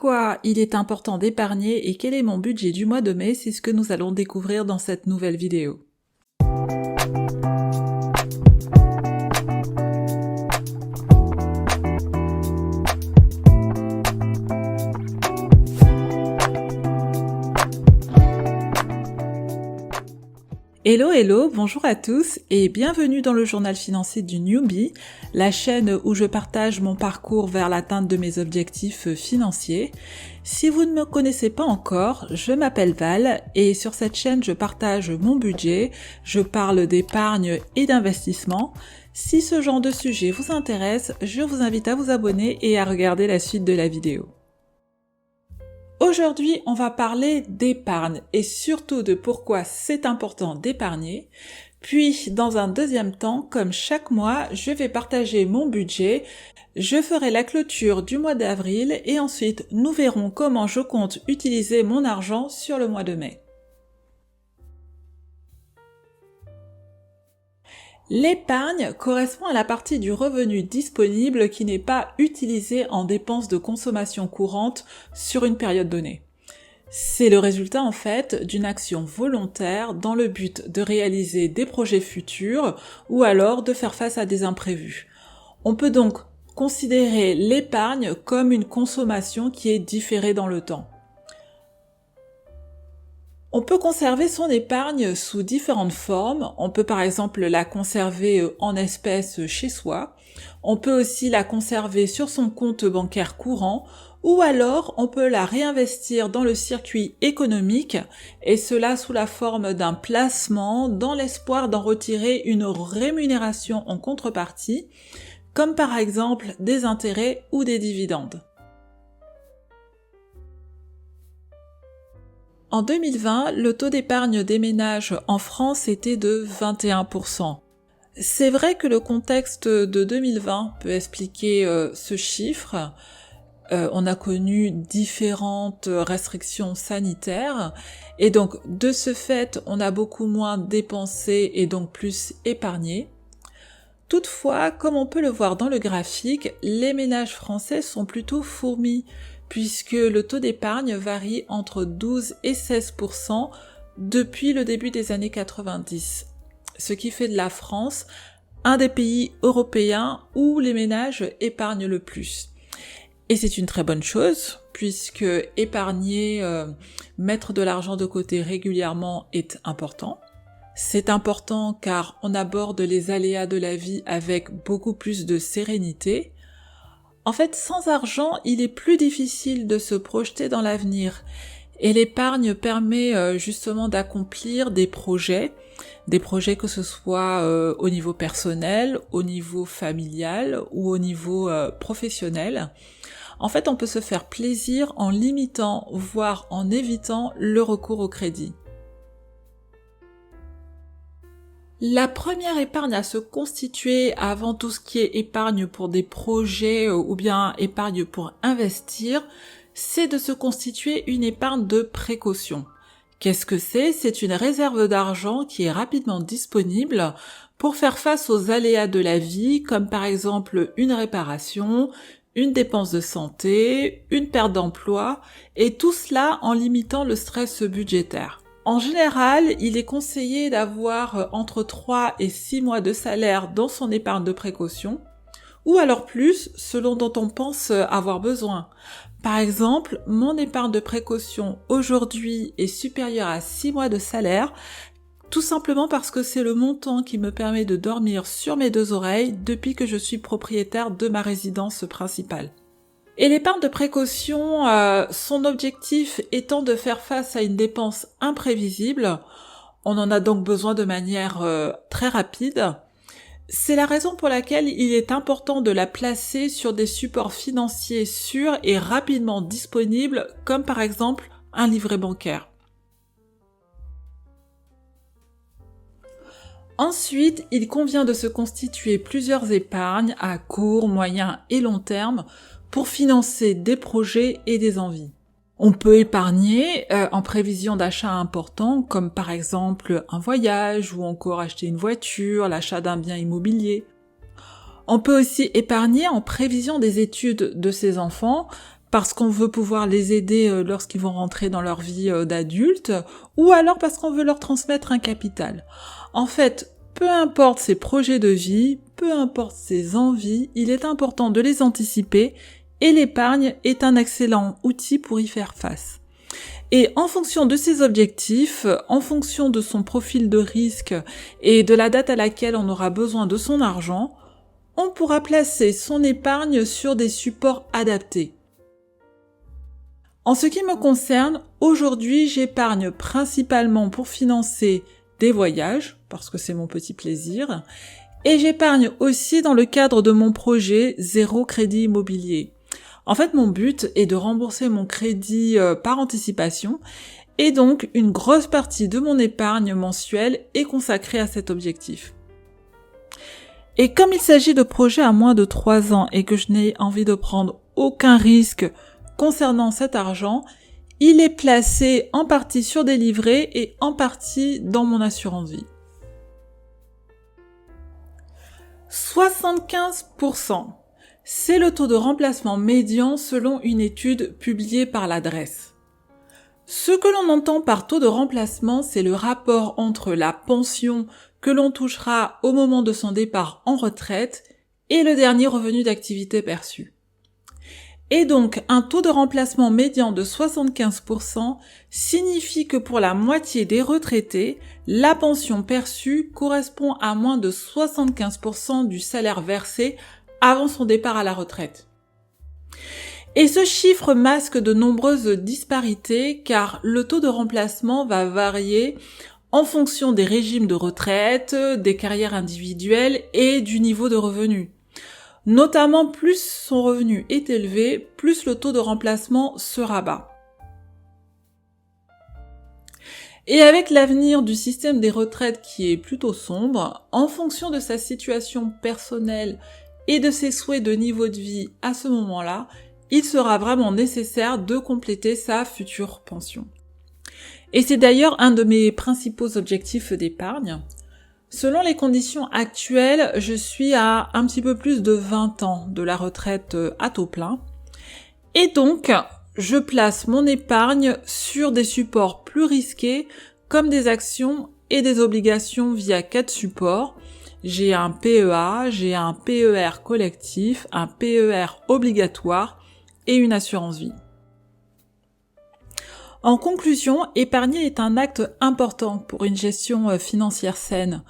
Pourquoi il est important d'épargner et quel est mon budget du mois de mai, c'est ce que nous allons découvrir dans cette nouvelle vidéo. Hello, bonjour à tous et bienvenue dans le journal financier du Newbie, la chaîne où je partage mon parcours vers l'atteinte de mes objectifs financiers. Si vous ne me connaissez pas encore, je m'appelle Val et sur cette chaîne je partage mon budget, je parle d'épargne et d'investissement. Si ce genre de sujet vous intéresse, je vous invite à vous abonner et à regarder la suite de la vidéo. Aujourd'hui, on va parler d'épargne et surtout de pourquoi c'est important d'épargner. Puis, dans un deuxième temps, comme chaque mois, je vais partager mon budget. Je ferai la clôture du mois d'avril et ensuite, nous verrons comment je compte utiliser mon argent sur le mois de mai. L'épargne correspond à la partie du revenu disponible qui n'est pas utilisée en dépenses de consommation courante sur une période donnée. C'est le résultat en fait d'une action volontaire dans le but de réaliser des projets futurs ou alors de faire face à des imprévus. On peut donc considérer l'épargne comme une consommation qui est différée dans le temps. On peut conserver son épargne sous différentes formes. On peut par exemple la conserver en espèces chez soi. On peut aussi la conserver sur son compte bancaire courant ou alors on peut la réinvestir dans le circuit économique et cela sous la forme d'un placement dans l'espoir d'en retirer une rémunération en contrepartie, comme par exemple des intérêts ou des dividendes. En 2020, le taux d'épargne des ménages en France était de 21%. C'est vrai que le contexte de 2020 peut expliquer ce chiffre. On a connu différentes restrictions sanitaires et donc de ce fait, on a beaucoup moins dépensé et donc plus épargné. Toutefois, comme on peut le voir dans le graphique, les ménages français sont plutôt fourmis puisque le taux d'épargne varie entre 12 et 16% depuis le début des années 90, ce qui fait de la France un des pays européens où les ménages épargnent le plus. Et c'est une très bonne chose, puisque épargner, mettre de l'argent de côté régulièrement est important. C'est important car on aborde les aléas de la vie avec beaucoup plus de sérénité. En fait, sans argent, il est plus difficile de se projeter dans l'avenir. Et l'épargne permet justement d'accomplir des projets que ce soit au niveau personnel, au niveau familial ou au niveau professionnel. En fait, on peut se faire plaisir en limitant, voire en évitant le recours au crédit. La première épargne à se constituer avant tout ce qui est épargne pour des projets ou bien épargne pour investir, c'est de se constituer une épargne de précaution. Qu'est-ce que c'est ? C'est une réserve d'argent qui est rapidement disponible pour faire face aux aléas de la vie, comme par exemple une réparation, une dépense de santé, une perte d'emploi, et tout cela en limitant le stress budgétaire. En général, il est conseillé d'avoir entre 3 et 6 mois de salaire dans son épargne de précaution, ou alors plus, selon dont on pense avoir besoin. Par exemple, mon épargne de précaution aujourd'hui est supérieure à 6 mois de salaire, tout simplement parce que c'est le montant qui me permet de dormir sur mes deux oreilles depuis que je suis propriétaire de ma résidence principale. Et l'épargne de précaution, son objectif étant de faire face à une dépense imprévisible, on en a donc besoin de manière très rapide. C'est la raison pour laquelle il est important de la placer sur des supports financiers sûrs et rapidement disponibles, comme par exemple un livret bancaire. Ensuite, il convient de se constituer plusieurs épargnes à court, moyen et long terme pour financer des projets et des envies. On peut épargner en prévision d'achats importants, comme par exemple un voyage ou encore acheter une voiture, l'achat d'un bien immobilier. On peut aussi épargner en prévision des études de ses enfants, parce qu'on veut pouvoir les aider lorsqu'ils vont rentrer dans leur vie d'adulte, ou alors parce qu'on veut leur transmettre un capital. En fait, peu importe ses projets de vie, peu importe ses envies, il est important de les anticiper et l'épargne est un excellent outil pour y faire face. Et en fonction de ses objectifs, en fonction de son profil de risque et de la date à laquelle on aura besoin de son argent, on pourra placer son épargne sur des supports adaptés. En ce qui me concerne, aujourd'hui, j'épargne principalement pour financer des voyages, parce que c'est mon petit plaisir, et j'épargne aussi dans le cadre de mon projet Zéro Crédit Immobilier. En fait, mon but est de rembourser mon crédit par anticipation, et donc une grosse partie de mon épargne mensuelle est consacrée à cet objectif. Et comme il s'agit de projets à moins de 3 ans et que je n'ai envie de prendre aucun risque concernant cet argent, il est placé en partie sur des livrets et en partie dans mon assurance vie. 75%, c'est le taux de remplacement médian selon une étude publiée par l'adresse. Ce que l'on entend par taux de remplacement, c'est le rapport entre la pension que l'on touchera au moment de son départ en retraite et le dernier revenu d'activité perçu. Et donc, un taux de remplacement médian de 75% signifie que pour la moitié des retraités, la pension perçue correspond à moins de 75% du salaire versé avant son départ à la retraite. Et ce chiffre masque de nombreuses disparités car le taux de remplacement va varier en fonction des régimes de retraite, des carrières individuelles et du niveau de revenu. Notamment, plus son revenu est élevé, plus le taux de remplacement sera bas. Et avec l'avenir du système des retraites qui est plutôt sombre, en fonction de sa situation personnelle et de ses souhaits de niveau de vie à ce moment-là, il sera vraiment nécessaire de compléter sa future pension. Et c'est d'ailleurs un de mes principaux objectifs d'épargne. Selon les conditions actuelles, je suis à un petit peu plus de 20 ans de la retraite à taux plein. Et donc, je place mon épargne sur des supports plus risqués comme des actions et des obligations via 4 supports. J'ai un PEA, j'ai un PER collectif, un PER obligatoire et une assurance vie. En conclusion, épargner est un acte important pour une gestion financière saine.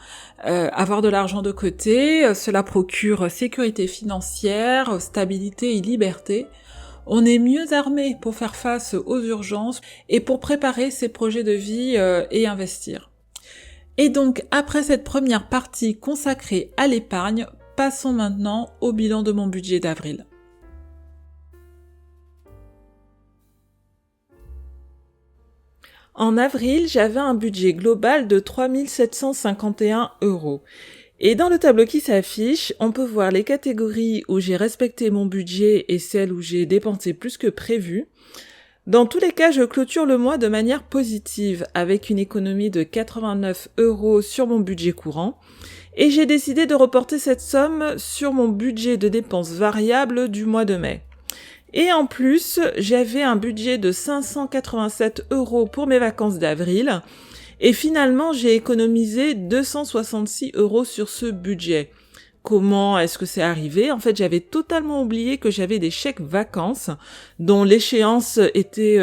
Avoir de l'argent de côté, cela procure sécurité financière, stabilité et liberté. On est mieux armé pour faire face aux urgences et pour préparer ses projets de vie et investir. Et donc, après cette première partie consacrée à l'épargne, passons maintenant au bilan de mon budget d'avril. En avril, j'avais un budget global de 3 751 €. Et dans le tableau qui s'affiche, on peut voir les catégories où j'ai respecté mon budget et celles où j'ai dépensé plus que prévu. Dans tous les cas, je clôture le mois de manière positive avec une économie de 89 € sur mon budget courant. Et j'ai décidé de reporter cette somme sur mon budget de dépenses variables du mois de mai. Et en plus, j'avais un budget de 587 € pour mes vacances d'avril. Et finalement, j'ai économisé 266 € sur ce budget. Comment est-ce que c'est arrivé ? En fait, j'avais totalement oublié que j'avais des chèques vacances dont l'échéance était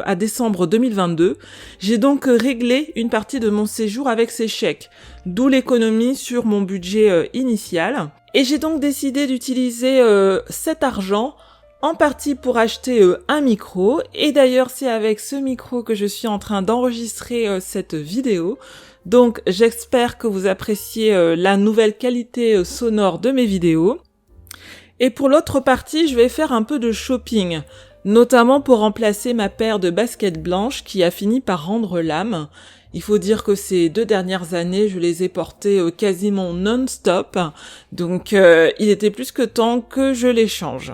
à décembre 2022. J'ai donc réglé une partie de mon séjour avec ces chèques, d'où l'économie sur mon budget initial. Et j'ai donc décidé d'utiliser cet argent en partie pour acheter un micro, et d'ailleurs c'est avec ce micro que je suis en train d'enregistrer cette vidéo, donc j'espère que vous appréciez la nouvelle qualité sonore de mes vidéos. Et pour l'autre partie, je vais faire un peu de shopping, notamment pour remplacer ma paire de baskets blanches qui a fini par rendre l'âme. Il faut dire que ces 2 dernières années, je les ai portées quasiment non-stop, donc il était plus que temps que je les change.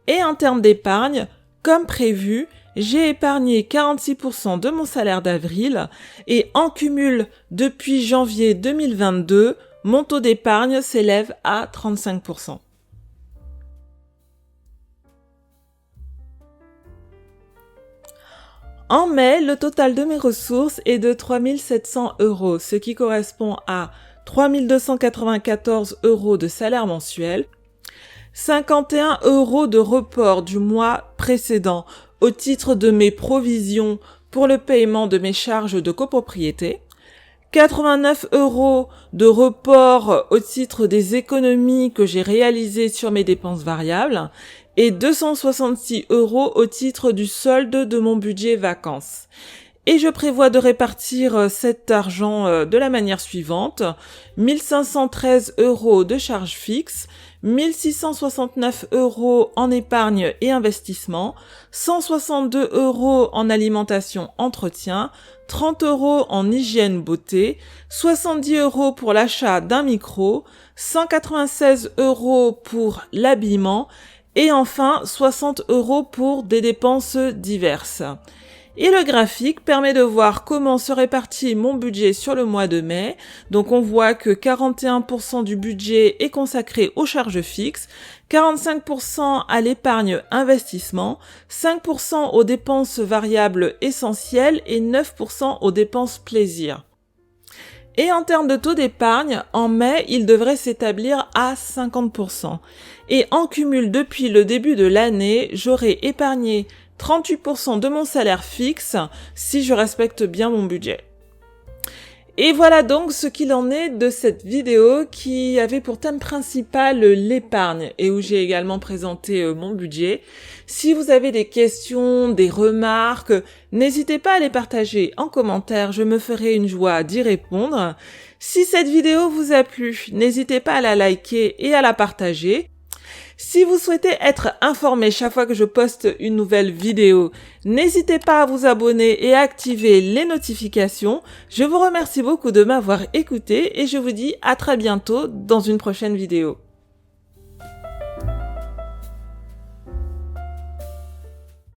Et en termes d'épargne, comme prévu, j'ai épargné 46% de mon salaire d'avril et en cumul depuis janvier 2022, mon taux d'épargne s'élève à 35%. En mai, le total de mes ressources est de 3 700 €, ce qui correspond à 3 294 € de salaire mensuel, 51 € de report du mois précédent au titre de mes provisions pour le paiement de mes charges de copropriété, 89 € de report au titre des économies que j'ai réalisées sur mes dépenses variables et 266 € au titre du solde de mon budget vacances. Et je prévois de répartir cet argent de la manière suivante: 1513 € de charges fixes, 1669 € en épargne et investissement, 162 € en alimentation entretien, 30 € en hygiène beauté, 70 € pour l'achat d'un micro, 196 € pour l'habillement et enfin 60 € pour des dépenses diverses. Et le graphique permet de voir comment se répartit mon budget sur le mois de mai. Donc on voit que 41% du budget est consacré aux charges fixes, 45% à l'épargne investissement, 5% aux dépenses variables essentielles et 9% aux dépenses plaisir. Et en termes de taux d'épargne, en mai, il devrait s'établir à 50%. Et en cumul depuis le début de l'année, j'aurai épargné 38% de mon salaire fixe si je respecte bien mon budget. Et voilà donc ce qu'il en est de cette vidéo qui avait pour thème principal l'épargne et où j'ai également présenté mon budget. Si vous avez des questions, des remarques, n'hésitez pas à les partager en commentaire, je me ferai une joie d'y répondre. Si cette vidéo vous a plu, n'hésitez pas à la liker et à la partager. Si vous souhaitez être informé chaque fois que je poste une nouvelle vidéo, n'hésitez pas à vous abonner et à activer les notifications. Je vous remercie beaucoup de m'avoir écouté et je vous dis à très bientôt dans une prochaine vidéo.